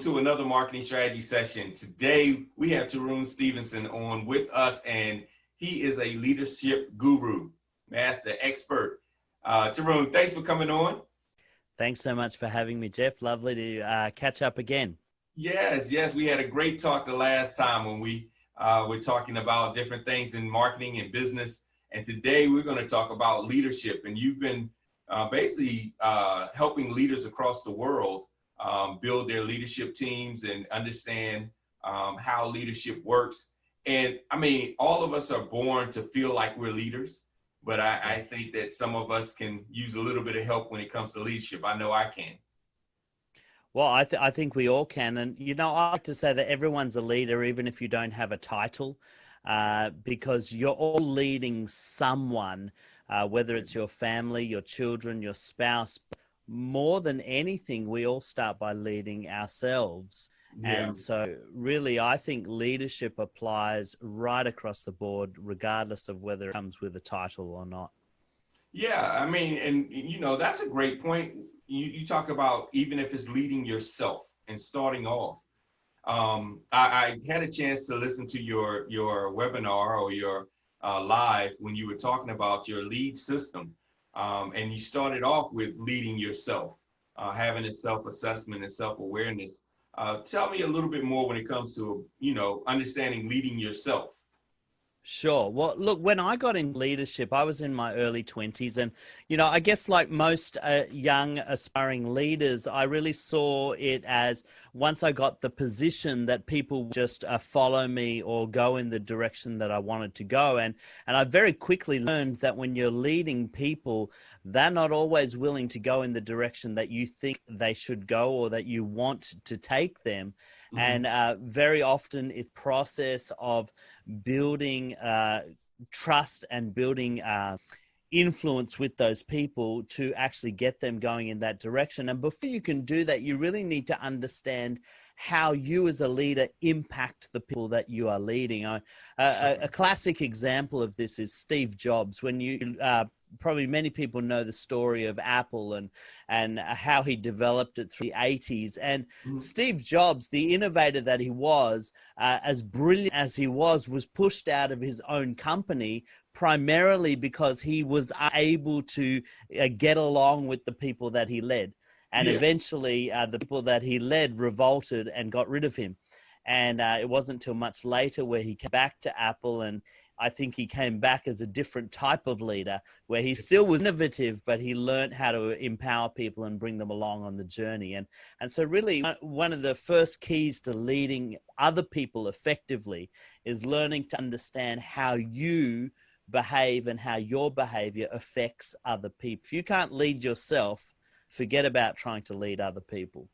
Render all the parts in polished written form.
to another marketing strategy session. Today, we have Tarun Stevenson on with us, and he is a leadership guru, master expert. Tarun, thanks for coming on. Thanks so much for having me, Jeff. Lovely to catch up again. Yes, we had a great talk the last time when we were talking about different things in marketing and business. And today, we're going to talk about leadership. And you've been basically helping leaders across the world build their leadership teams and understand how leadership works. And I mean, all of us are born to feel like we're leaders, but I think that some of us can use a little bit of help when it comes to leadership. I know I can. Well, I think we all can. And, you know, I like to say that everyone's a leader, even if you don't have a title, because you're all leading someone, whether it's your family, your children, your spouse. More than anything, we all start by leading ourselves. Yeah. And so really, I think leadership applies right across the board, regardless of whether it comes with a title or not. Yeah, I mean, and you know, that's a great point. You talk about even if it's leading yourself and starting off. I had a chance to listen to your webinar or your live when you were talking about your lead system. And you started off with leading yourself, having a self-assessment and self-awareness. Tell me a little bit more when it comes to, you know, understanding leading yourself. Sure. Well, look, when I got in leadership, I was in my early 20s. And, you know, I guess like most young aspiring leaders, I really saw it as once I got the position that people would just follow me or go in the direction that I wanted to go. And I very quickly learned that when you're leading people, they're not always willing to go in the direction that you think they should go or that you want to take them. Mm-hmm. And very often it's process of building trust and building influence with those people to actually get them going in that direction. And before you can do that, you really need to understand how you as a leader impact the people that you are leading. A classic example of this is Steve Jobs. When you probably many people know the story of Apple and how he developed it through the 80s. And Steve Jobs, the innovator that he was, as brilliant as he was pushed out of his own company primarily because he was able to get along with the people that he led. And eventually the people that he led revolted and got rid of him. And it wasn't until much later where he came back to Apple, and I think he came back as a different type of leader where he still was innovative, but he learned how to empower people and bring them along on the journey. And so really one of the first keys to leading other people effectively is learning to understand how you behave and how your behavior affects other people. If you can't lead yourself, forget about trying to lead other people.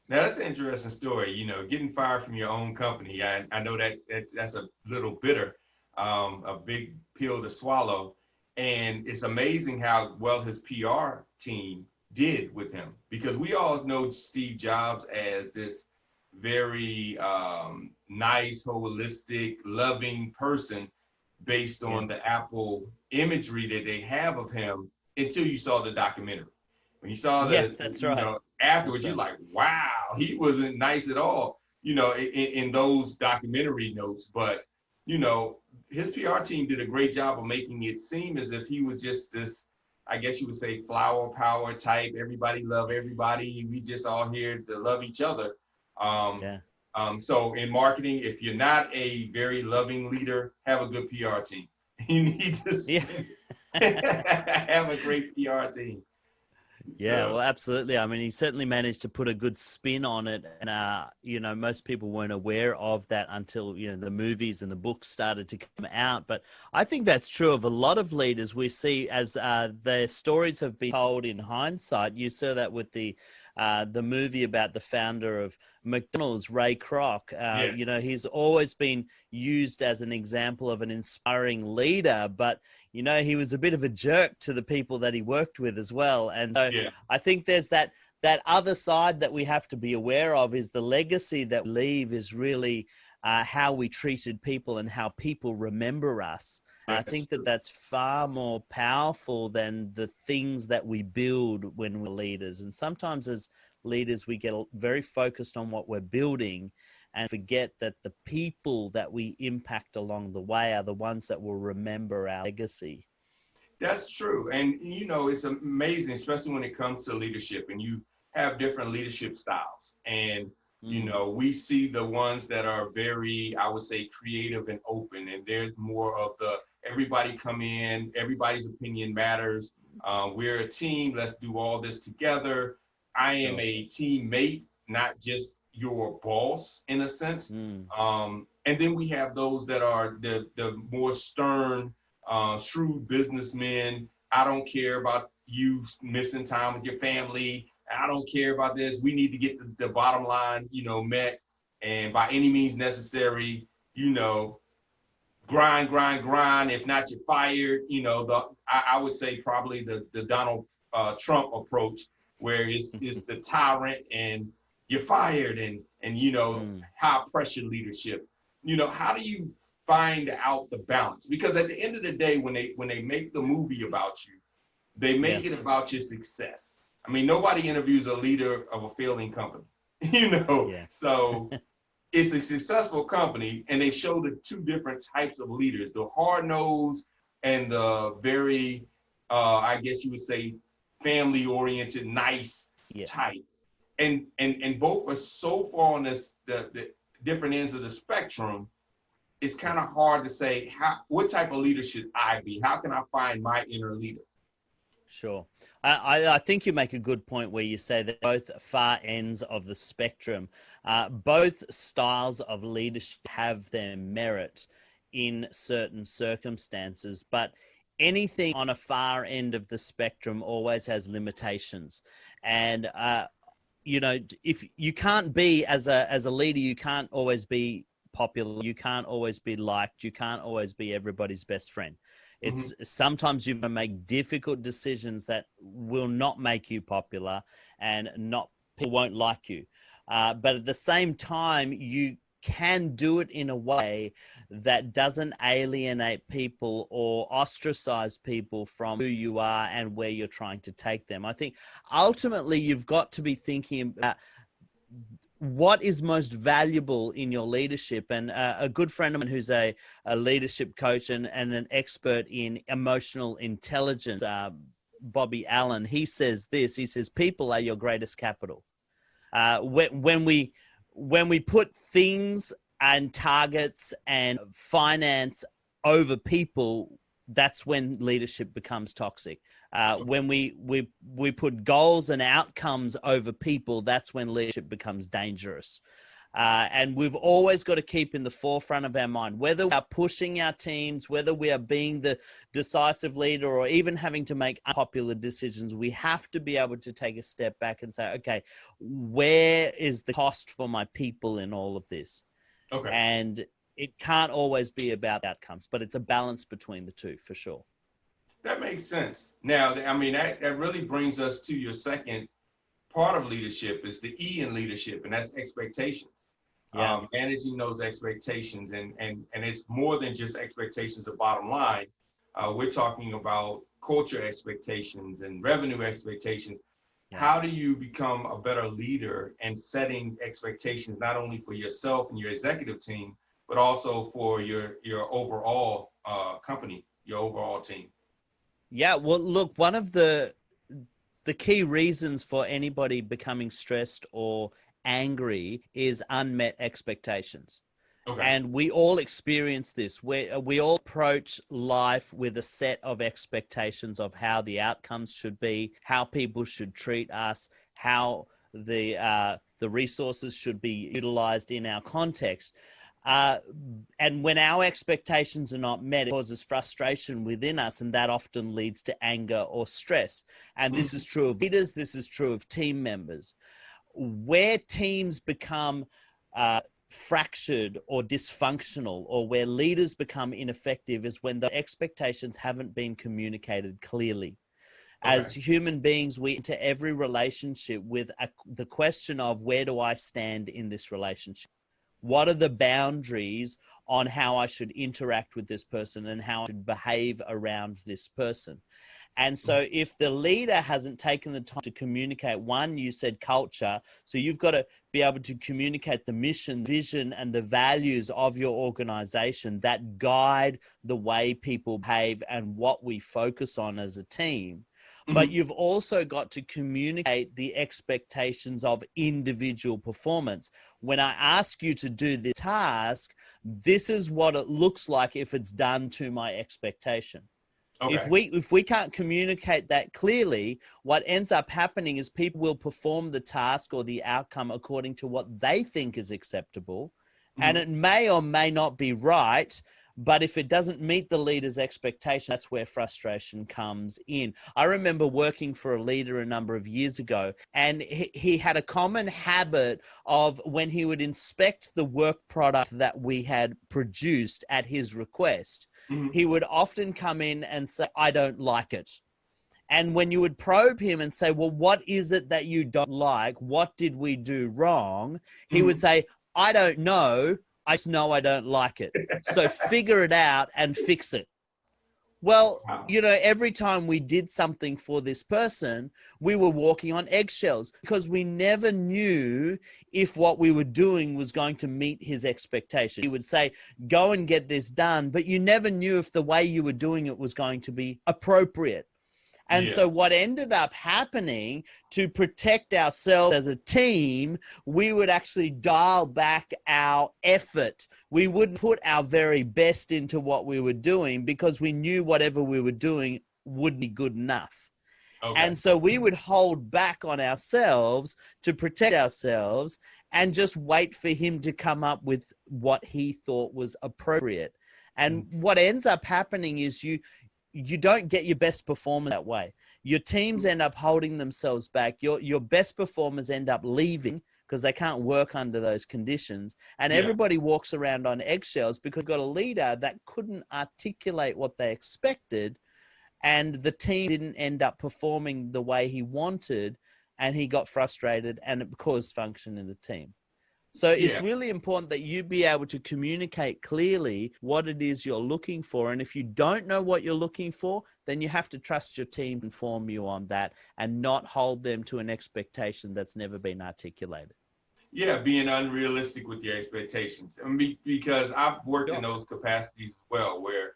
Now, that's an interesting story. You know, getting fired from your own company. I know that's a little bitter, a big pill to swallow. And it's amazing how well his PR team did with him, because we all know Steve Jobs as this very nice, holistic, loving person based on the Apple imagery that they have of him until you saw the documentary. When you saw that's right. Know, afterwards, you're like, wow, he wasn't nice at all, you know, in those documentary notes. But, you know, his PR team did a great job of making it seem as if he was just this, I guess you would say, flower power type. Everybody love everybody. We just all here to love each other. So in marketing, if you're not a very loving leader, have a good PR team. You need to have a great PR team. Yeah, well, absolutely. I mean, he certainly managed to put a good spin on it. And, you know, most people weren't aware of that until, you know, the movies and the books started to come out. But I think that's true of a lot of leaders we see as their stories have been told in hindsight. You saw that with the movie about the founder of McDonald's, Ray Kroc. You know, he's always been used as an example of an inspiring leader, but you know, he was a bit of a jerk to the people that he worked with as well. And so I think there's that other side that we have to be aware of, is the legacy that we leave is really how we treated people and how people remember us. I think that's far more powerful than the things that we build when we're leaders. And sometimes as leaders, we get very focused on what we're building and forget that the people that we impact along the way are the ones that will remember our legacy. That's true. And, you know, it's amazing, especially when it comes to leadership and you have different leadership styles. And, you know, we see the ones that are very, I would say, creative and open. And they're more of the everybody come in, everybody's opinion matters. We're a team. Let's do all this together. I am a teammate, not just your boss in a sense. And then we have those that are the more stern, shrewd businessmen. I don't care about you missing time with your family. I don't care about this. We need to get the bottom line, you know, met. And by any means necessary, you know, grind, grind, grind. If not, you're fired. You know, I would say probably the Donald Trump approach, where it's the tyrant and you're fired and you know, high pressure leadership. You know, how do you find out the balance? Because at the end of the day, when they make the movie about you, they make it about your success. I mean, nobody interviews a leader of a failing company, you know. So it's a successful company, and they show the two different types of leaders: the hard nosed and the very, I guess you would say, family oriented, nice type. And both are so far on the different ends of the spectrum. It's kind of hard to say what type of leader should I be? How can I find my inner leader? Sure. I think you make a good point where you say that both far ends of the spectrum, both styles of leadership have their merit in certain circumstances, but anything on a far end of the spectrum always has limitations. And, you know, if you can't be as a leader, you can't always be popular, you can't always be liked, you can't always be everybody's best friend. It's sometimes you make difficult decisions that will not make you popular and people won't like you. But at the same time, you can do it in a way that doesn't alienate people or ostracize people from who you are and where you're trying to take them. I think ultimately you've got to be thinking about what is most valuable in your leadership. And a good friend of mine who's a leadership coach and an expert in emotional intelligence, Bobby Allen, he says this. He says, people are your greatest capital. When we put things and targets and finance over people, that's when leadership becomes toxic. When we put goals and outcomes over people, that's when leadership becomes dangerous. And we've always got to keep in the forefront of our mind, whether we are pushing our teams, whether we are being the decisive leader or even having to make unpopular decisions, we have to be able to take a step back and say, okay, where is the cost for my people in all of this? Okay. And it can't always be about outcomes, but it's a balance between the two for sure. That makes sense. Now, I mean, that really brings us to your second part of leadership is the E in leadership, and that's expectations. Managing those expectations. And it's more than just expectations of bottom line. We're talking about culture expectations and revenue expectations. How do you become a better leader and setting expectations, not only for yourself and your executive team, but also for your overall company, your overall team? Yeah, well, look, one of the key reasons for anybody becoming stressed or angry is unmet expectations. Okay. And we all experience this. We all approach life with a set of expectations of how the outcomes should be, how people should treat us, how the resources should be utilized in our context. And when our expectations are not met, it causes frustration within us, and that often leads to anger or stress. And this is true of leaders, this is true of team members. Where teams become fractured or dysfunctional, or where leaders become ineffective, is when the expectations haven't been communicated clearly. Okay. As human beings, we enter every relationship with the question of, where do I stand in this relationship? What are the boundaries on how I should interact with this person and how I should behave around this person? And so if the leader hasn't taken the time to communicate, one, you said culture, so you've got to be able to communicate the mission, vision, and the values of your organization that guide the way people behave and what we focus on as a team. But you've also got to communicate the expectations of individual performance. When I ask you to do this task, this is what it looks like if it's done to my expectation. Okay. If we can't communicate that clearly, what ends up happening is people will perform the task or the outcome according to what they think is acceptable. And it may or may not be right, but if it doesn't meet the leader's expectation, that's where frustration comes in. I remember working for a leader a number of years ago, and he had a common habit of when he would inspect the work product that we had produced at his request, he would often come in and say, I don't like it. And when you would probe him and say, well, what is it that you don't like? What did we do wrong? He would say, I don't know. I just know I don't like it. So figure it out and fix it. Well, you know, every time we did something for this person, we were walking on eggshells because we never knew if what we were doing was going to meet his expectation. He would say, go and get this done, but you never knew if the way you were doing it was going to be appropriate. And so what ended up happening, to protect ourselves as a team, we would actually dial back our effort. We wouldn't put our very best into what we were doing because we knew whatever we were doing wouldn't be good enough. Okay. And so we would hold back on ourselves to protect ourselves and just wait for him to come up with what he thought was appropriate. And what ends up happening is you don't get your best performance that way. Your teams end up holding themselves back. Your best performers end up leaving because they can't work under those conditions. And everybody walks around on eggshells because you've got a leader that couldn't articulate what they expected, and the team didn't end up performing the way he wanted, and he got frustrated, and it caused function in the team. So it's really important that you be able to communicate clearly what it is you're looking for. And if you don't know what you're looking for, then you have to trust your team to inform you on that and not hold them to an expectation that's never been articulated. Yeah, being unrealistic with your expectations. I mean, because I've worked in those capacities as well, where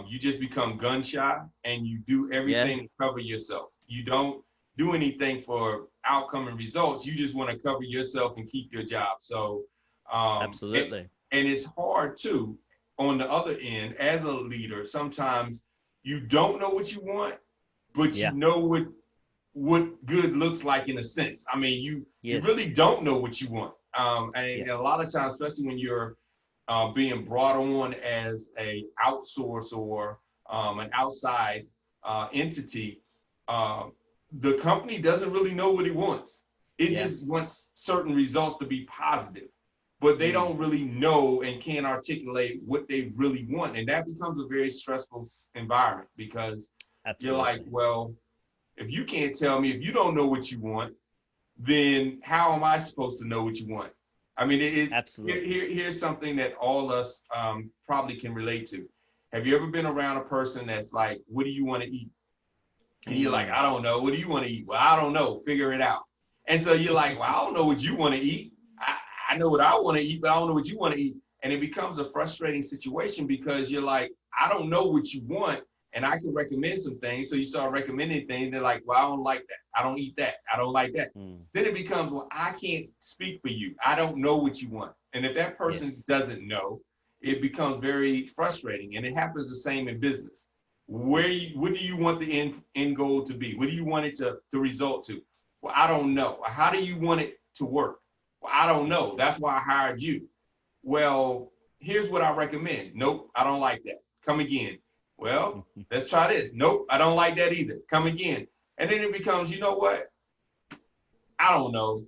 you just become gun shy and you do everything to cover yourself. You don't do anything for outcome and results. You just want to cover yourself and keep your job. So absolutely. And it's hard too, on the other end, as a leader, sometimes you don't know what you want, but you know what good looks like in a sense. I mean, you really don't know what you want. And a lot of times, especially when you're being brought on as a outsource or an outside entity, the company doesn't really know what it wants. It just wants certain results to be positive, but they don't really know and can't articulate what they really want. And that becomes a very stressful environment because you're like, well, if you can't tell me, if you don't know what you want, then how am I supposed to know what you want? I mean, here's something that all us probably can relate to. Have you ever been around a person that's like, what do you want to eat? And you're like, I don't know. What do you want to eat? Well, I don't know. Figure it out. And so you're like, well, I don't know what you want to eat. I know what I want to eat, but I don't know what you want to eat. And it becomes a frustrating situation because you're like, I don't know what you want, and I can recommend some things. So you start recommending things. They're like, well, I don't like that. I don't eat that. I don't like that. Then it becomes, well, I can't speak for you. I don't know what you want. And if that person doesn't know, it becomes very frustrating. And it happens the same in business. What do you want the end goal to be? What do you want it to result to? Well, I don't know. How do you want it to work? Well, I don't know. That's why I hired you. Well, here's what I recommend. Nope, I don't like that. Come again. Well, let's try this. Nope, I don't like that either. Come again. And then it becomes, you know what? I don't know.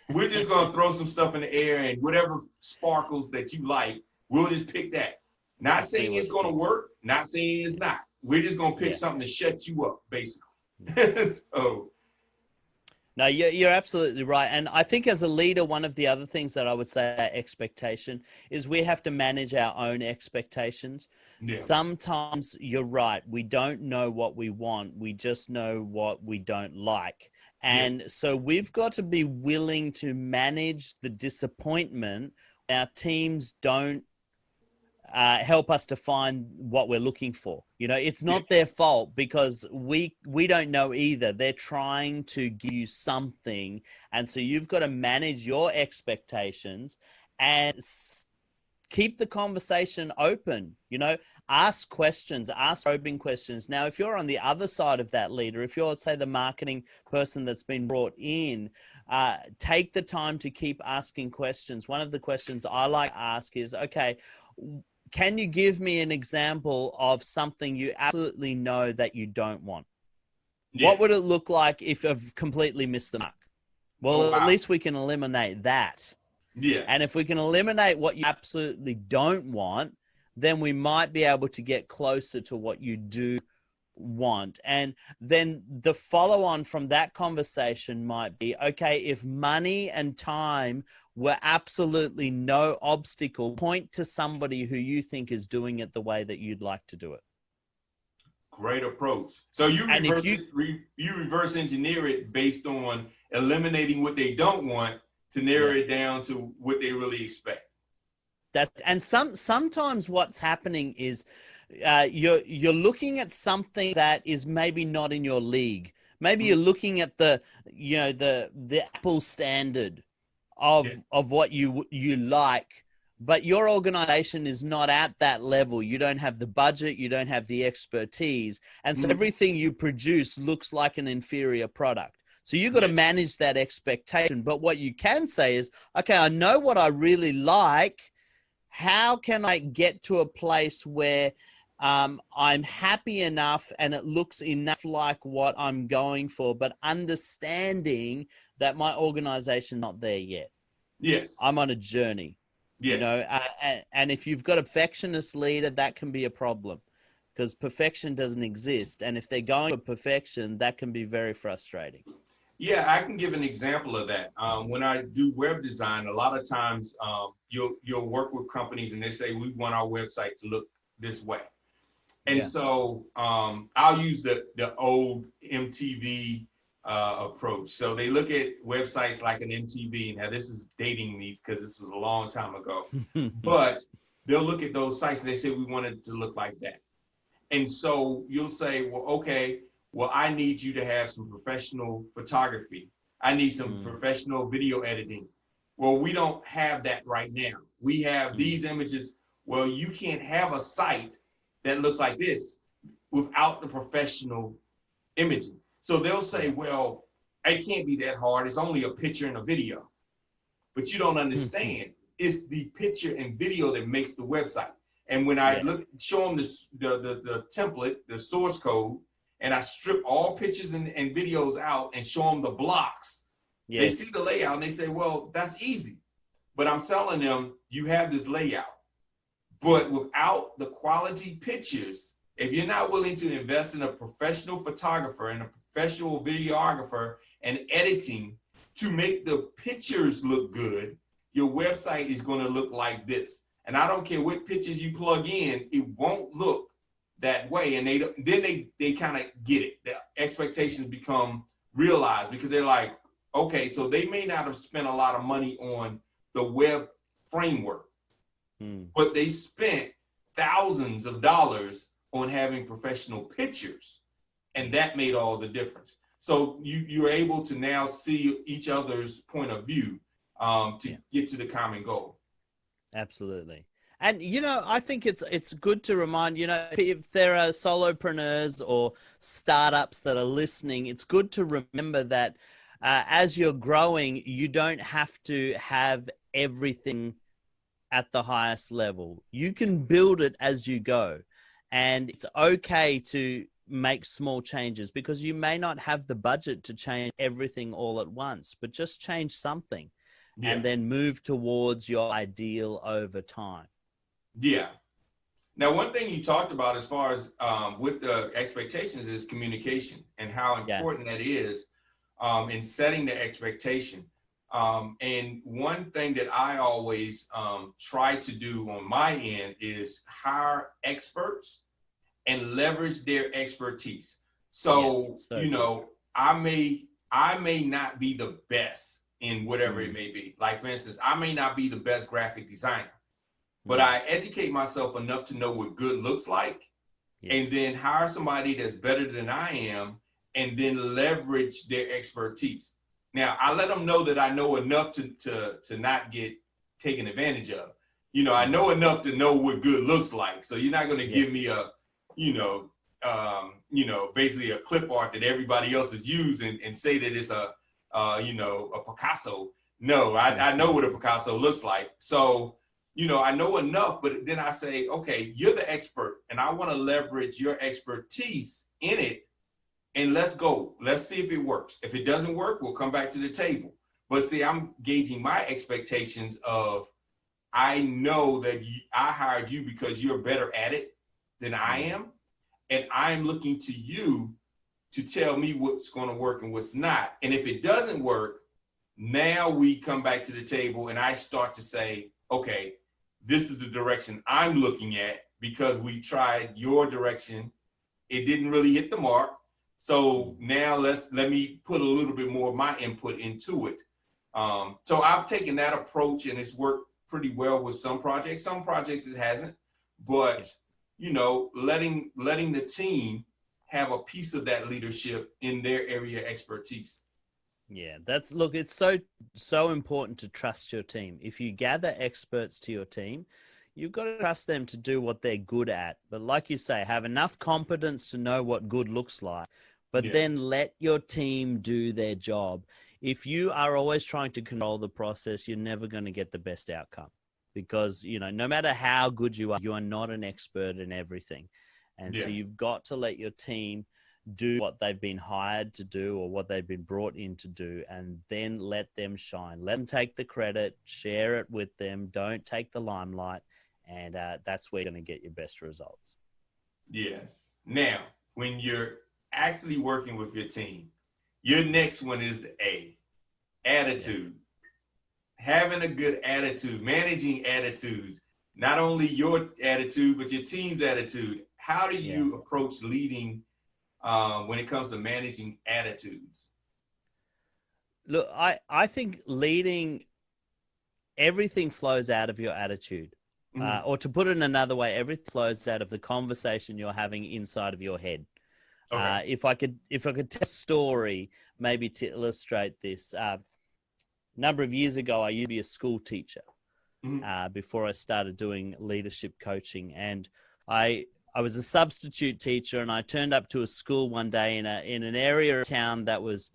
We're just going to throw some stuff in the air, and whatever sparkles that you like, we'll just pick that. Not saying it's going to work, not saying it's not. We're just going to pick something to shut you up, basically. So No, you're absolutely right. And I think as a leader, one of the other things that I would say expectation is we have to manage our own expectations. Yeah. Sometimes you're right. We don't know what we want. We just know what we don't like. Yeah. And so we've got to be willing to manage the disappointment. Our teams don't help us to find what we're looking for. You know, it's Yeah. not their fault because we don't know either. They're trying to give you something, and so you've got to manage your expectations and keep the conversation open. You know, ask questions, ask probing questions. Now, if you're on the other side of that leader, if you're, say, the marketing person that's been brought in, take the time to keep asking questions. One of the questions I like to ask is, okay, can you give me an example of something you absolutely know that you don't want? Yeah. What would it look like if I've completely missed the mark? Well, Oh, wow. at least we can eliminate that. Yeah. And if we can eliminate what you absolutely don't want, then we might be able to get closer to what you do want. And then the follow on from that conversation might be, okay, if money and time were absolutely no obstacle, point to somebody who you think is doing it the way that you'd like to do it. Great approach. So you And if you reverse engineer it based on eliminating what they don't want to narrow it down to what they really expect. That, and sometimes what's happening is you're looking at something that is maybe not in your league. Maybe you're looking at the Apple standard of what you like, but your organization is not at that level. You don't have the budget, you don't have the expertise, and so everything you produce looks like an inferior product. So you've got to manage that expectation. But what you can say is, okay, I know what I really like. How can I get to a place where I'm happy enough and it looks enough like what I'm going for, but understanding that my organization's not there yet. Yes. I'm on a journey. Yes. You know, and if you've got a perfectionist leader, that can be a problem because perfection doesn't exist. And if they're going for perfection, that can be very frustrating. Yeah, I can give an example of that. When I do web design, a lot of times you'll work with companies and they say, we want our website to look this way. And so I'll use the old MTV approach. So they look at websites like an MTV. Now this is dating me because this was a long time ago, but they'll look at those sites and they say, we want it to look like that. And so you'll say, well, okay, well, I need you to have some professional photography. I need some professional video editing. Well, we don't have that right now. We have these images. Well, you can't have a site that looks like this without the professional imaging. So they'll say, well, it can't be that hard. It's only a picture and a video. But you don't understand. It's the picture and video that makes the website. And when I show them the template, the source code, and I strip all pictures and videos out and show them the blocks, they see the layout and they say, well, that's easy. But I'm telling them, you have this layout. But without the quality pictures, if you're not willing to invest in a professional photographer and a professional videographer and editing to make the pictures look good, your website is going to look like this. And I don't care what pictures you plug in, it won't look that way. And they kind of get it. The expectations become realized because they're like, okay, so they may not have spent a lot of money on the web framework, but they spent thousands of dollars on having professional pictures. And that made all the difference. So you're able to now see each other's point of view to get to the common goal. Absolutely. And, you know, I think it's good to remind, you know, if there are solopreneurs or startups that are listening, it's good to remember that as you're growing, you don't have to have everything at the highest level. You can build it as you go. And it's okay to make small changes because you may not have the budget to change everything all at once, but just change something and then move towards your ideal over time. Yeah. Now, one thing you talked about as far as with the expectations is communication and how important that is. in setting the expectation. And one thing that I always try to do on my end is hire experts and leverage their expertise. So, so true. I may not be the best in whatever it may be. Like, for instance, I may not be the best graphic designer, but I educate myself enough to know what good looks like, and then hire somebody that's better than I am, and then leverage their expertise. Now, I let them know that I know enough to not get taken advantage of. I know enough to know what good looks like. So you're not going to give me a, basically a clip art that everybody else is using and say that it's a Picasso. No, I know what a Picasso looks like. So, I know enough, but then I say, okay, you're the expert, and I want to leverage your expertise in it, and let's go. Let's see if it works. If it doesn't work, we'll come back to the table. But see, I'm gauging my expectations of, I know that I hired you because you're better at it than I am, and I'm looking to you to tell me what's going to work and what's not. And if it doesn't work, now we come back to the table, and I start to say, okay, this is the direction I'm looking at because we tried your direction. It didn't really hit the mark. So now let me put a little bit more of my input into it. So I've taken that approach, and it's worked pretty well with some projects. Some projects it hasn't, but letting the team have a piece of that leadership in their area of expertise. Yeah, it's so important to trust your team. If you gather experts to your team, you've got to trust them to do what they're good at. But like you say, have enough competence to know what good looks like, but then let your team do their job. If you are always trying to control the process, you're never going to get the best outcome because, no matter how good you are not an expert in everything. And so you've got to let your team do what they've been hired to do or what they've been brought in to do, and then let them shine. Let them take the credit, share it with them. Don't take the limelight, and that's where you're going to get your best results. Yes. Now, when you're actually working with your team, your next one is the A, attitude. Having a good attitude, managing attitudes, not only your attitude, but your team's attitude. How do you approach leading when it comes to managing attitudes? Look, I think leading, everything flows out of your attitude. Or to put it another way, everything flows out of the conversation you're having inside of your head. Okay. If I could tell a story, maybe to illustrate this, a number of years ago, I used to be a school teacher before I started doing leadership coaching, and I was a substitute teacher, and I turned up to a school one day in an area of town that was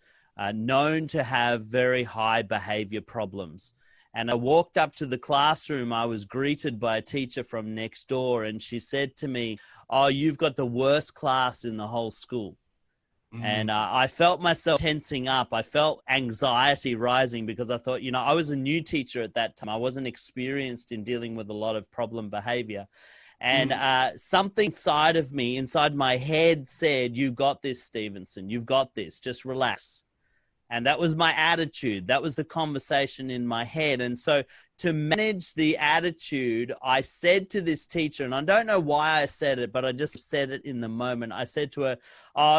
known to have very high behavior problems. And I walked up to the classroom. I was greeted by a teacher from next door, and she said to me, "Oh, you've got the worst class in the whole school." And I felt myself tensing up. I felt anxiety rising because I thought, I was a new teacher at that time. I wasn't experienced in dealing with a lot of problem behavior. And something inside my head said, "You got this, Stevenson. You've got this. Just relax." And that was my attitude. That was the conversation in my head. And so to manage the attitude, I said to this teacher, and I don't know why I said it, but I just said it in the moment. I said to her,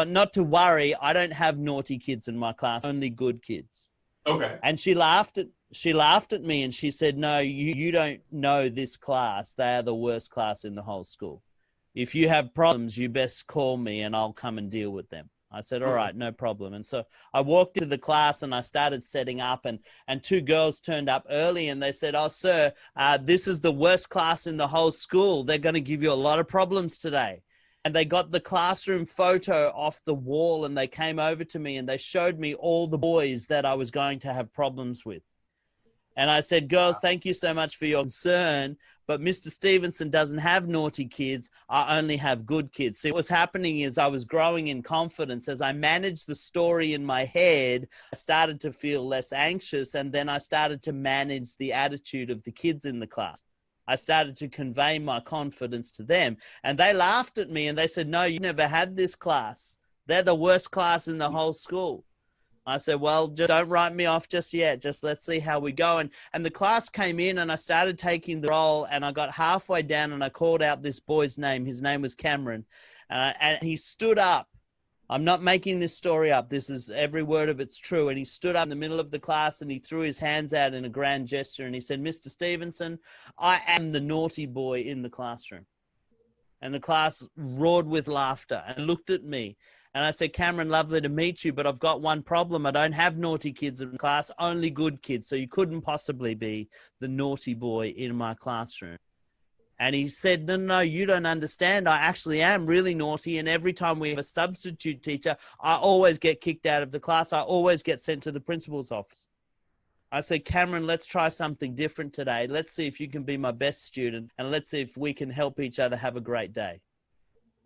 "Not to worry. I don't have naughty kids in my class, only good kids." Okay. And she laughed at me, and she said, "No, you don't know this class. They are the worst class in the whole school. If you have problems, you best call me and I'll come and deal with them." I said, "All right, no problem." And so I walked into the class and I started setting up, and two girls turned up early and they said, "Oh, sir, this is the worst class in the whole school. They're going to give you a lot of problems today." And they got the classroom photo off the wall and they came over to me and they showed me all the boys that I was going to have problems with. And I said, "Girls, thank you so much for your concern, but Mr. Stevenson doesn't have naughty kids. I only have good kids." See, what was happening is I was growing in confidence. As I managed the story in my head, I started to feel less anxious, and then I started to manage the attitude of the kids in the class. I started to convey my confidence to them, and they laughed at me and they said, "No, you never had this class. They're the worst class in the whole school." I said, well, just don't write me off just yet. Just let's see how we go. And the class came in and I started taking the role, and I got halfway down and I called out this boy's name. His name was Cameron. And he stood up. I'm not making this story up. This is every word of it's true. And he stood up in the middle of the class and he threw his hands out in a grand gesture. And he said, Mr. Stevenson, I am the naughty boy in the classroom. And the class roared with laughter and looked at me. And I said, Cameron, lovely to meet you, but I've got one problem. I don't have naughty kids in class, only good kids. So you couldn't possibly be the naughty boy in my classroom. And he said, no, you don't understand. I actually am really naughty. And every time we have a substitute teacher, I always get kicked out of the class. I always get sent to the principal's office. I said, Cameron, let's try something different today. Let's see if you can be my best student. And let's see if we can help each other have a great day.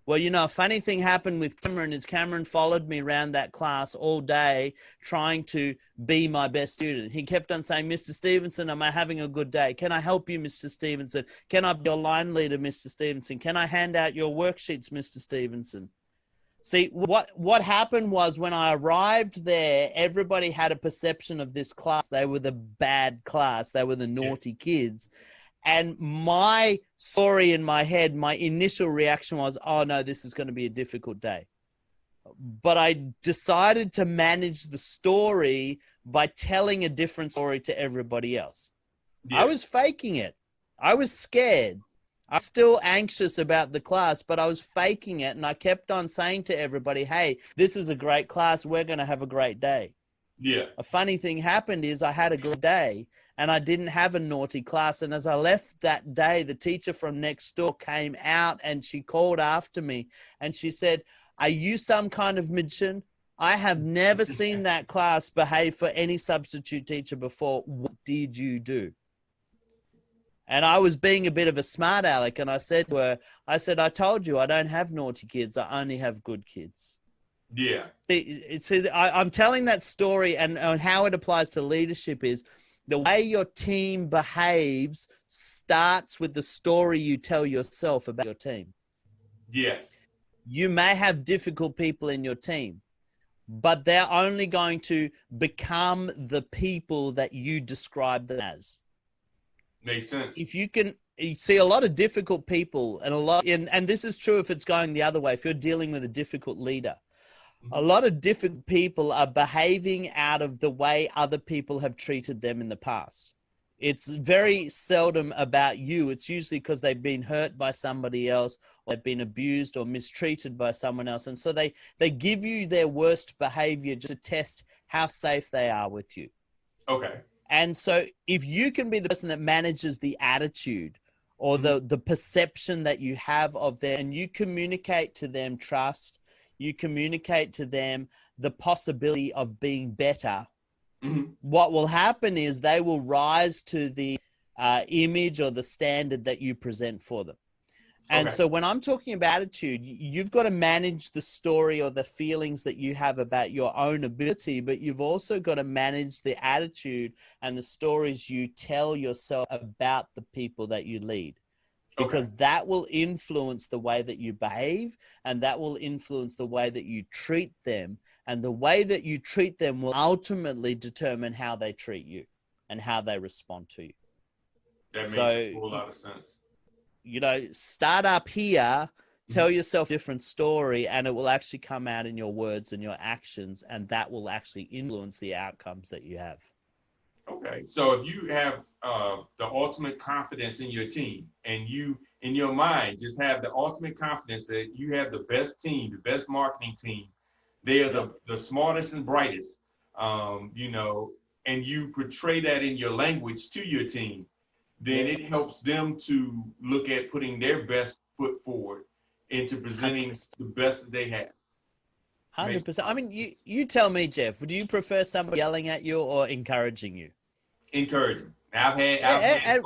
Well, you know, a funny thing happened with Cameron is Cameron followed me around that class all day trying to be my best student. He kept on saying, Mr. Stevenson, am I having a good day? Can I help you, Mr. Stevenson? Can I be your line leader, Mr. Stevenson? Can I hand out your worksheets, Mr. Stevenson? See, what happened was when I arrived there, everybody had a perception of this class. They were the bad class. They were the naughty kids. And my story in my head, my initial reaction was, oh no, this is going to be a difficult day. But I decided to manage the story by telling a different story to everybody else. Yeah. I was faking it. I was scared. I was still anxious about the class, but I was faking it. And I kept on saying to everybody, hey, this is a great class. We're going to have a great day. Yeah. A funny thing happened is I had a good day. And I didn't have a naughty class. And as I left that day, the teacher from next door came out and she called after me. And she said, are you some kind of magician? I have never seen that class behave for any substitute teacher before. What did you do? And I was being a bit of a smart aleck. And I said to her, I told you I don't have naughty kids. I only have good kids. Yeah. I'm telling that story and how it applies to leadership is, the way your team behaves starts with the story you tell yourself about your team. Yes. You may have difficult people in your team, but they're only going to become the people that you describe them as. Makes sense. If you see a lot of difficult people and this is true if it's going the other way, if you're dealing with a difficult leader. A lot of different people are behaving out of the way other people have treated them in the past. It's very seldom about you. It's usually because they've been hurt by somebody else or they've been abused or mistreated by someone else. And so they give you their worst behavior just to test how safe they are with you. Okay. And so if you can be the person that manages the attitude or the perception that you have of them and you communicate to them trust, you communicate to them the possibility of being better. Mm-hmm. What will happen is they will rise to the image or the standard that you present for them. And so when I'm talking about attitude, you've got to manage the story or the feelings that you have about your own ability, but you've also got to manage the attitude and the stories you tell yourself about the people that you lead. Because that will influence the way that you behave and that will influence the way that you treat them. And the way that you treat them will ultimately determine how they treat you and how they respond to you. That makes a whole lot of sense. You know, start up here, tell yourself a different story, and it will actually come out in your words and your actions, and that will actually influence the outcomes that you have. Okay, so if you have the ultimate confidence in your team and you, in your mind, just have the ultimate confidence that you have the best team, the best marketing team, they are the smartest and brightest, you know, and you portray that in your language to your team, then it helps them to look at putting their best foot forward into presenting 100%. The best that they have. 100%. I mean, you tell me, Jeff, do you prefer somebody yelling at you or encouraging you? Encouraging. I've had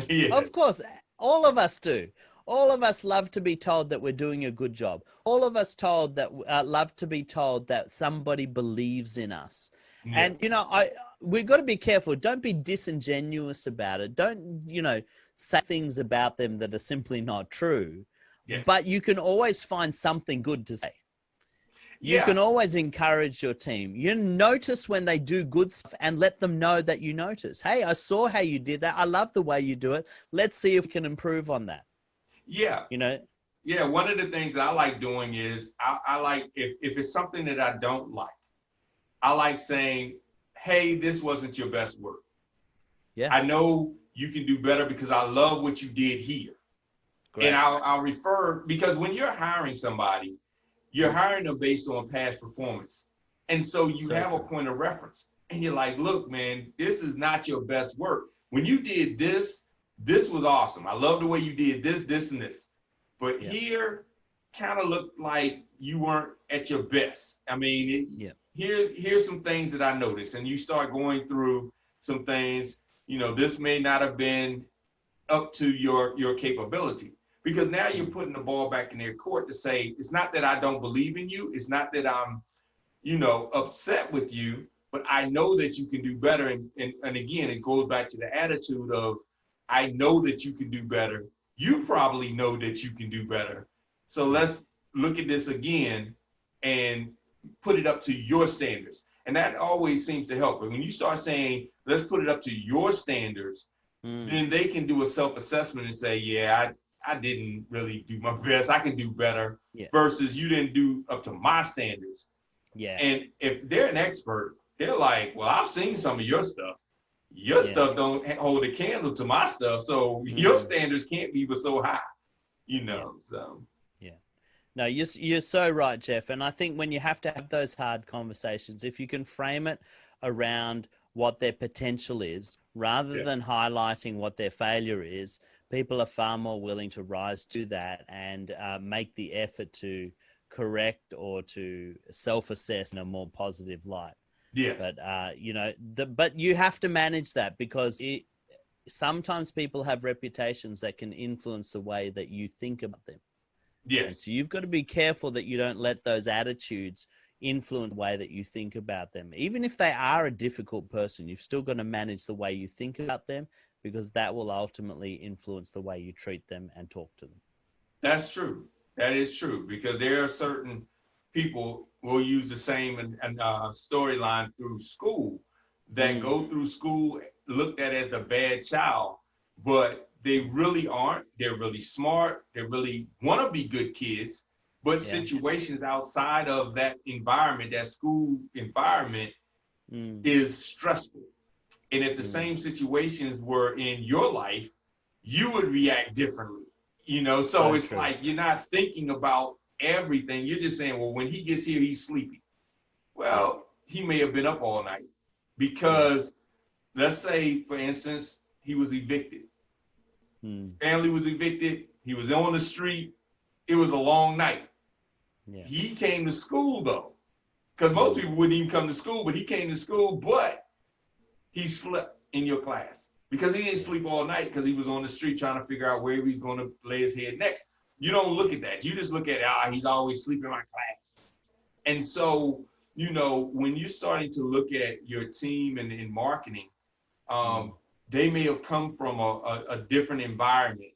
yes. Of course, all of us do. All of us love to be told that we're doing a good job. All of us love to be told that somebody believes in us. Yeah. And, you know, we've got to be careful. Don't be disingenuous about it. Don't, you know, say things about them that are simply not true. Yes. But you can always find something good to say. You Yeah, can always encourage your team. You notice when they do good stuff and let them know that you notice. Hey, I saw how you did that. I love the way you do it. Let's see if we can improve on that. yeah, You know, yeah. One of the things that I like doing is I like if it's something that I don't like, I like saying, hey, this wasn't your best work. yeah, I know you can do better because I love what you did here. And great. I'll refer, because when you're hiring somebody, you're hiring them based on past performance. And so you So have a true. point of reference. And you're like, look, man, this is not your best work. When you did this, this was awesome. I love the way you did this, this, and this. But Yeah, here kind of looked like you weren't at your best. I mean, yeah, here's some things that I noticed. And you start going through some things, this may not have been up to your capability, because now you're putting the ball back in their court to say, it's not that I don't believe in you, it's not that I'm upset with you, but I know that you can do better. And again, it goes back to the attitude of, I know that you can do better, you probably know that you can do better, so yeah. let's look at this again and put it up to your standards. And that always seems to help. But when you start saying, let's put it up to your standards, Mm, then they can do a self-assessment and say, yeah, I didn't really do my best. I can do better, yeah, versus you didn't do up to my standards. yeah, And if they're an expert, they're like, well, I've seen some of your stuff. Your yeah. stuff don't hold a candle to my stuff. So your Mm, standards can't be but so high, yeah, so. yeah. No, you're so right, Jeff. And I think when you have to have those hard conversations, if you can frame it around what their potential is, rather Yeah. than highlighting what their failure is, people are far more willing to rise to that and make the effort to correct or to self-assess in a more positive light. Yes. But but you have to manage that, because sometimes people have reputations that can influence the way that you think about them. And Yes. so you've got to be careful that you don't let those attitudes influence the way that you think about them. Even if they are a difficult person, you've still got to manage the way you think about them, because that will ultimately influence the way you treat them and talk to them. That's true. That is true, because there are certain people will use the same storyline through school, that Mm, go through school looked at as the bad child, but they really aren't. They're really smart. They really want to be good kids, but yeah. situations outside of that environment, that school environment, Mm, is stressful. And if the mm, same situations were in your life, you would react differently. So so it's true. like you're not thinking about everything. You're just saying, well, when he gets here, he's sleepy. Yeah. Well, he may have been up all night, Yeah. because let's say, for instance, he was evicted. Mm, Family was evicted. He was on the street. It was a long night. yeah. He came to school though, because most Mm, people wouldn't even come to school, but he came to school, but he slept in your class because he didn't yeah. sleep all night, because he was on the street trying to figure out where he's going to lay his head next. You don't look Yeah. at that. You just look at, he's always sleeping in my class. And so, when you're starting to look at your team and in marketing, Mm, they may have come from a different environment,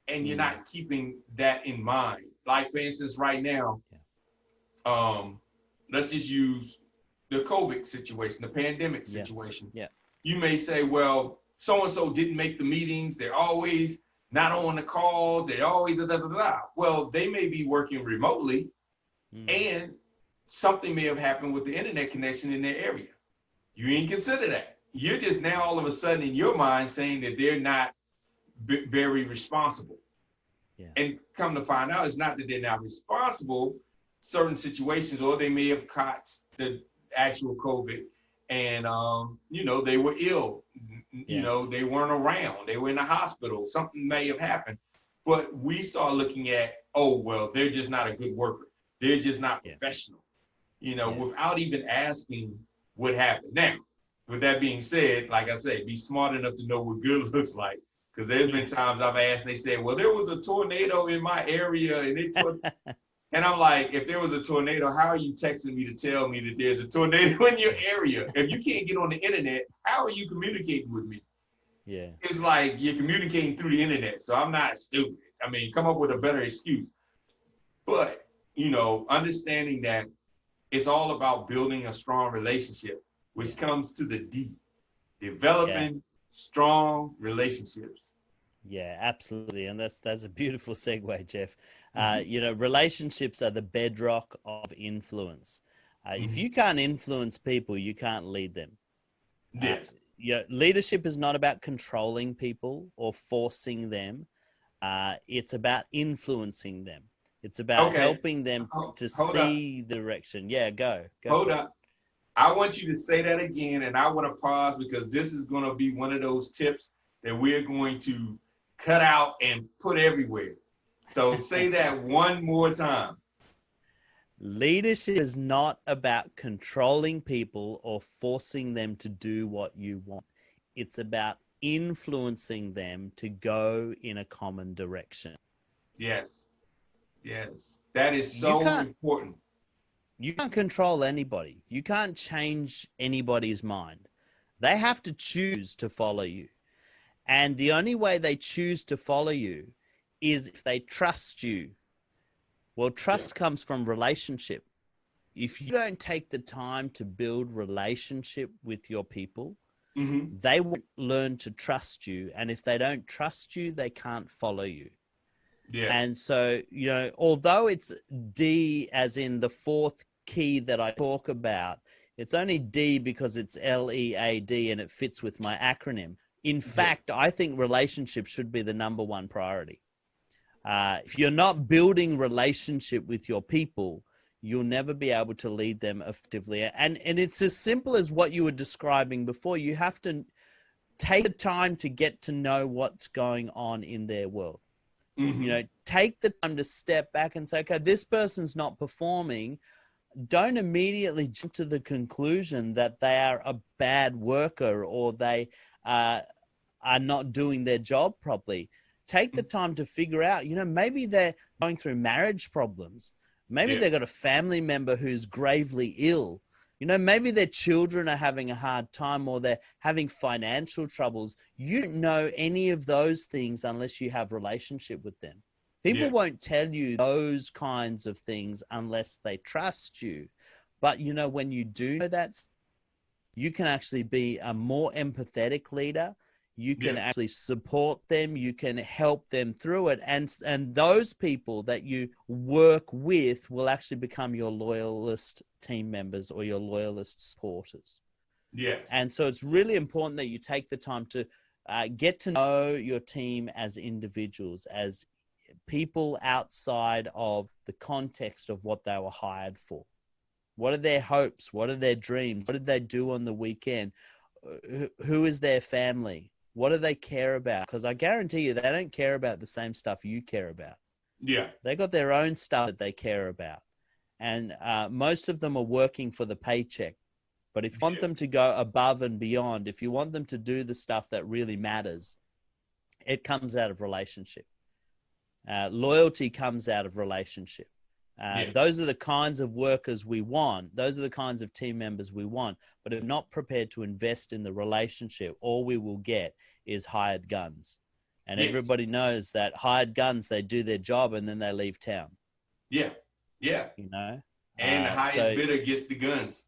and you're mm, not keeping that in mind. Like, for instance, right now, yeah. let's just use the COVID situation, the pandemic Yeah. situation. Yeah. You may say, well, so-and-so didn't make the meetings. They're always not on the calls. They're always da, da, da, da. Well, they may be working remotely, Mm, and something may have happened with the internet connection in their area. You ain't consider that. You're just now all of a sudden in your mind saying that they're not very responsible. yeah. And come to find out, it's not that they're not responsible. Certain situations, or they may have caught the actual COVID, and they were ill. Yeah. They weren't around. They were in the hospital. Something may have happened. But we start looking at, oh well, they're just not a good worker. They're just not Yeah. professional. Yeah. Without even asking what happened. Now, with that being said, like I say, be smart enough to know what good looks like. Because there's been times I've asked, and they said, well, there was a tornado in my area, and and I'm like, if there was a tornado, how are you texting me to tell me that there's a tornado in your area? If you can't get on the internet, how are you communicating with me? Yeah. It's like you're communicating through the internet. So I'm not stupid. Come up with a better excuse. But, understanding that it's all about building a strong relationship, which comes to the D, Yeah. developing strong relationships. Yeah, absolutely. And that's a beautiful segue, Jeff. Mhm. You know, relationships are the bedrock of influence. If Mhm. you can't influence people, you can't lead them. Uh, Yes. Leadership is not about controlling people or forcing them. It's about influencing them. It's about Okay. helping them to Hold up. see the direction. Yeah, go Hold for it. up. I want you to say that again, and I want to pause because this is going to be one of those tips that we're going to cut out and put everywhere. So say that one more time. Leadership is not about controlling people or forcing them to do what you want. It's about influencing them to go in a common direction. Yes. Yes. That is You so can't important. you can't control anybody. You can't change anybody's mind. They have to choose to follow you. And the only way they choose to follow you is if they trust you. Well, Yeah. trust comes from relationship. If you don't take the time to build relationship with your people, Hmm. they won't learn to trust you. And if they don't trust you, they can't follow you. Yes. And so, you know, although it's D as in the fourth key that I talk about, it's only D because it's LEAD and it fits with my acronym. In Yeah. fact, I think relationships should be the number one priority. If you're not building relationship with your people, you'll never be able to lead them effectively. And it's as simple as what you were describing before. You have to take the time to get to know what's going on in their world. You Hmm. know, take the time to step back and say, okay, this person's not performing. Don't immediately jump to the conclusion that they are a bad worker or they uh, are not doing their job properly. Take the time to figure out, you know, maybe they're going through marriage problems. Maybe Yeah. they've got a family member who's gravely ill. You know, maybe their children are having a hard time or they're having financial troubles. You don't know any of those things unless you have relationship with them. People Yeah. won't tell you those kinds of things unless they trust you. But, you know, when you do know that, you can actually be a more empathetic leader. You can Yeah. actually support them. You can help them through it. And those people that you work with will actually become your loyalist team members or your loyalist supporters. Yes. And so it's really important that you take the time to get to know your team as individuals, as people outside of the context of what they were hired for. What are their hopes? What are their dreams? What did they do on the weekend? Who is their family? What do they care about? Because I guarantee you, they don't care about the same stuff you care about. Yeah. They got their own stuff that they care about. And most of them are working for the paycheck. But if you want Yeah. them to go above and beyond, if you want them to do the stuff that really matters, it comes out of relationship. Loyalty comes out of relationship. Yeah. Those are the kinds of workers we want. Those are the kinds of team members we want. But if not prepared to invest in the relationship, all we will get is hired guns. And Yes. everybody knows that hired guns, they do their job and then they leave town, Yeah. Yeah. you know? And the highest So bidder gets the guns.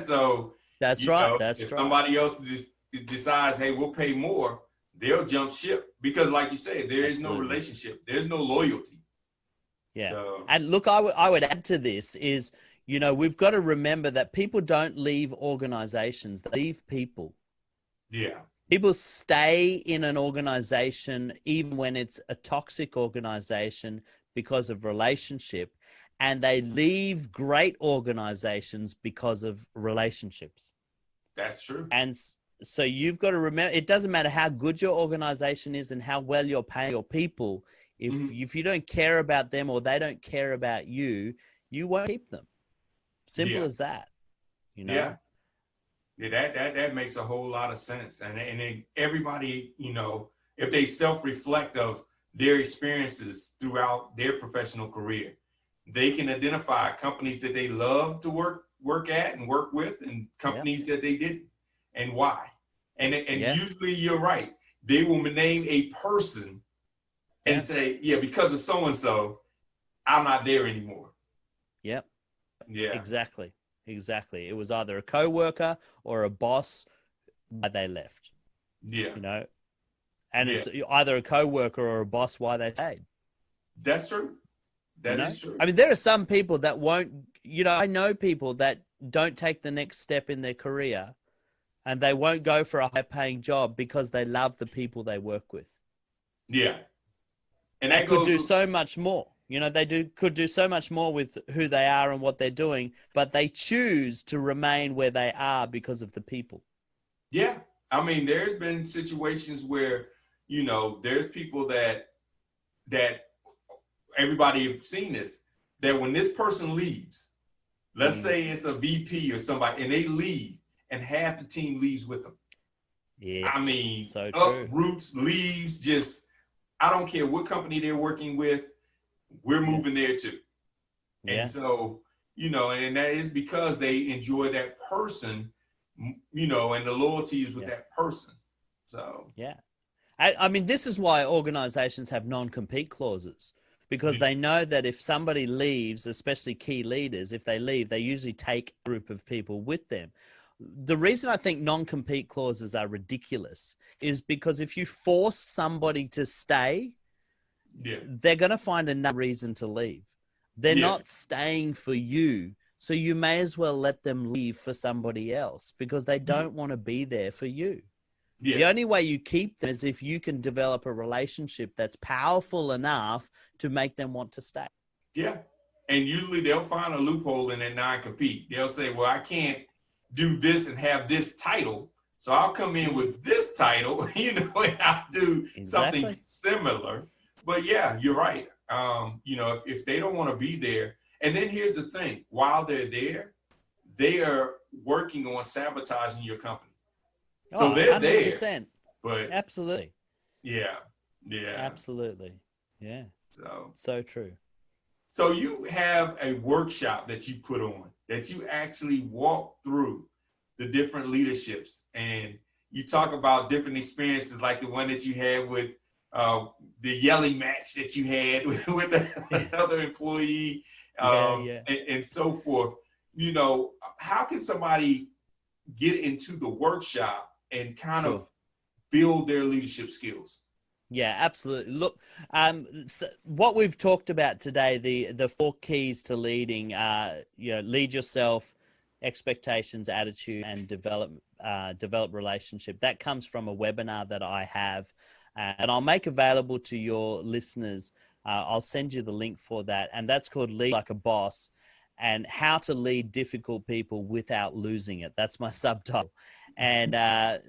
So, that's right. if That's right. somebody else just decides, hey, we'll pay more, they'll jump ship because, like you said, there is no Absolutely. relationship, there's no loyalty. Yeah. So, And look, I would add to this is, you know, we've got to remember that people don't leave organizations, they leave people. yeah. People stay in an organization even when it's a toxic organization because of relationship, and they leave great organizations because of relationships. That's true. And so you've got to remember, it doesn't matter how good your organization is and how well you're paying your people. Hmm. If you don't care about them or they don't care about you, you won't keep them. Simple Yeah. as that, you Yeah. know? Yeah, that makes a whole lot of sense. And then everybody, if they self-reflect of their experiences throughout their professional career, they can identify companies that they love to work at and work with, and Yep. companies that they didn't, and why. And Yeah. usually you're right. They will name a person and Yeah. say, yeah, because of so and so, I'm not there anymore. Yep. Yeah. Exactly. exactly. It was either a coworker or a boss why they left, Yeah. you know, and Yeah. it's either a coworker or a boss why they stayed. That's true. You That know, is true. I mean, there are some people that won't, you know, I know people that don't take the next step in their career and they won't go for a high paying job because they love the people they work with Yeah. And and that could goes do with, so much more. You know, could do so much more with who they are and what they're doing, but they choose to remain where they are because of the people. yeah. I mean, there's been situations where, there's people that everybody have seen this, that when this person leaves, let's Mm. say it's a VP or somebody, and they leave, and half the team leaves with them. I Yes, mean, so true. uproots, leaves, just, I don't care what company they're working with, we're Yeah, moving there too. And yeah, so, and that is because they enjoy that person, and the loyalty is with yeah, that person. So, yeah. I mean, this is why organizations have non-compete clauses because yeah, they know that if somebody leaves, especially key leaders, if they leave, they usually take a group of people with them. The reason I think non-compete clauses are ridiculous is because if you force somebody to stay, yeah, they're going to find another reason to leave. They're yeah, not staying for you. So you may as well let them leave for somebody else because they yeah, don't want to be there for you. yeah, The only way you keep them is if you can develop a relationship that's powerful enough to make them want to stay. yeah. And usually they'll find a loophole in their non-compete. They'll say, well, I can't do this and have this title. So I'll come in Mm, with this title, and I'll do something exactly. similar. But yeah, you're right. If they don't want to be there, and then here's the thing, while they're there, they are working on sabotaging your company. So Oh, they're there, 100%. but Absolutely. yeah, yeah. Absolutely. Yeah. So So true. so you have a workshop that you put on, that you actually walk through the different leaderships, and you talk about different experiences like the one that you had with uh, the yelling match that you had with another employee, Yeah, yeah. and so forth. How can somebody get into the workshop and kind of Sure. build their leadership skills? Yeah, absolutely. Look, so what we've talked about today, the four keys to leading, lead yourself, expectations, attitude, and develop relationship. That comes from a webinar that I have, and I'll make available to your listeners. I'll send you the link for that, and that's called Lead Like a Boss, and how to lead difficult people without losing it. That's my subtitle. And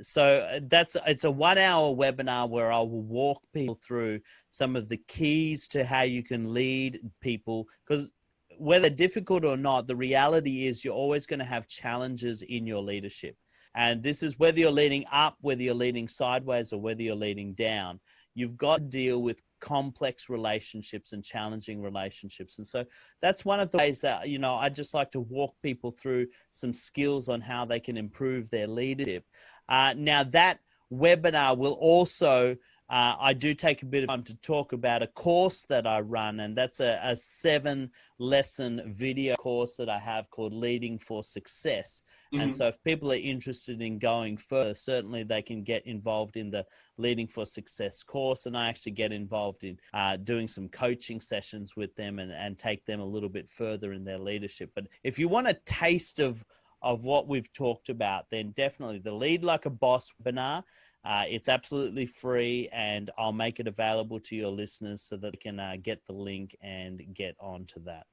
so it's a 1 hour webinar where I will walk people through some of the keys to how you can lead people, because whether difficult or not, the reality is you're always going to have challenges in your leadership. And this is whether you're leading up, whether you're leading sideways, or whether you're leading down. You've got to deal with complex relationships and challenging relationships. And so that's one of the ways that, I just like to walk people through some skills on how they can improve their leadership. Now, that webinar will also, I do take a bit of time to talk about a course that I run, and that's a 7-lesson video course that I have called Leading for Success. And Mm-hmm. so if people are interested in going further, certainly they can get involved in the Leading for Success course. And I actually get involved in doing some coaching sessions with them and take them a little bit further in their leadership. But if you want a taste of what we've talked about, then definitely the Lead Like a Boss webinar. It's absolutely free, and I'll make it available to your listeners so that they can get the link and get onto that.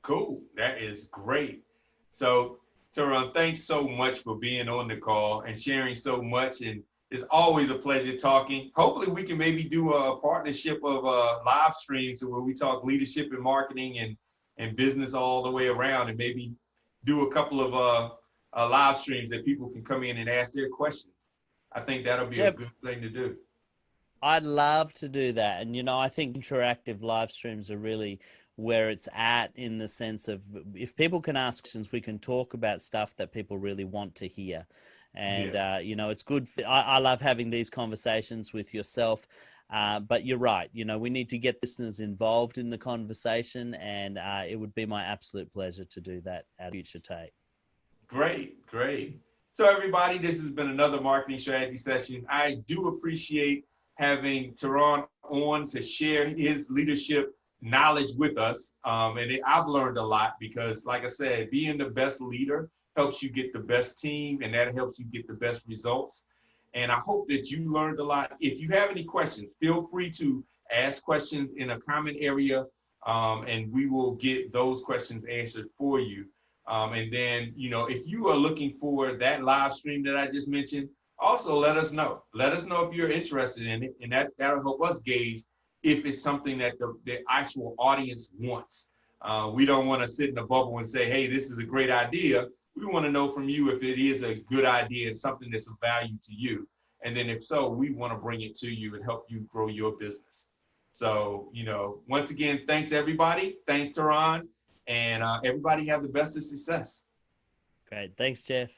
Cool. That is great. So, Turan, thanks so much for being on the call and sharing so much. And it's always a pleasure talking. Hopefully, we can maybe do a partnership of live streams where we talk leadership and marketing and business all the way around, and maybe do a couple of live streams that people can come in and ask their questions. I think that'll be a Jeff, good thing to do. I'd love to do that. And, I think interactive live streams are really where it's at, in the sense of if people can ask questions, we can talk about stuff that people really want to hear. And, Yeah. it's good. I love having these conversations with yourself. But you're right. We need to get listeners involved in the conversation, and it would be my absolute pleasure to do that at a future date. Great, great. So everybody, this has been another marketing strategy session. I do appreciate having Teron on to share his leadership knowledge with us. I've learned a lot because, like I said, being the best leader helps you get the best team, and that helps you get the best results. And I hope that you learned a lot. If you have any questions, feel free to ask questions in a comment area, and we will get those questions answered for you. And then, if you are looking for that live stream that I just mentioned, also let us know. Let us know if you're interested in it, and that'll help us gauge if it's something that the actual audience wants. We don't want to sit in a bubble and say, hey, this is a great idea. We want to know from you if it is a good idea and something that's of value to you. And then if so, we want to bring it to you and help you grow your business. So, once again, thanks everybody. Thanks, Teron. And everybody have the best of success. Great. Thanks, Jeff.